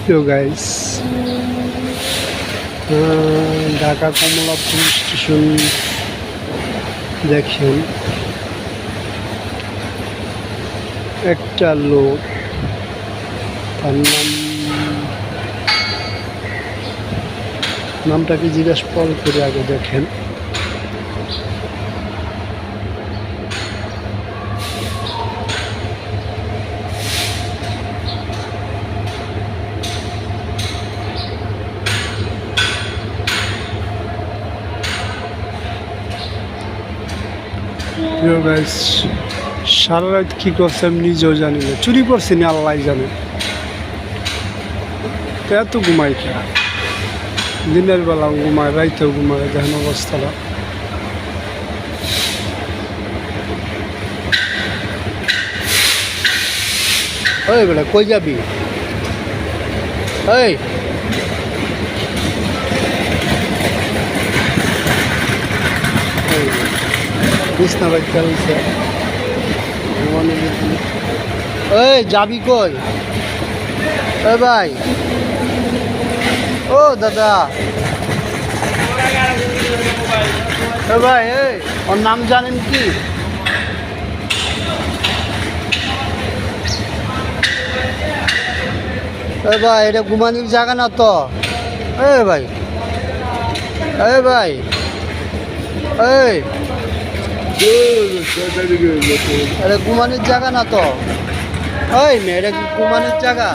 প্রিয় guys, Dhaka Kamalapur station দেখেন, একটা লোক, তার নামটাকে জিজ্ঞাসা করে আগে দেখেন। প্রিয় গাইস, সারা রাত কী করছে আমি নিজেও জানি না, চুরি করছি না আল্লাহ জানে। তো এত ঘুমাই কে, দিনের বেলাও ঘুমায়, রাইতেও ঘুমায়, দেখেন অবস্থাটা। ওই বেটা কই যাবি? এই বিছনা ভাই খেলছে, এই যাবি কই? ওই ভাই, ও দাদা, ও ভাই, এই ওর নাম জানেন কি? এই ভাই, এটা ঘুমানির জায়গা না তো। এই ভাই, এই ভাই, এই এটা ঘুমানির জায়গা না তো। ওই মেয়ে, এটা কি ঘুমানির জায়গা?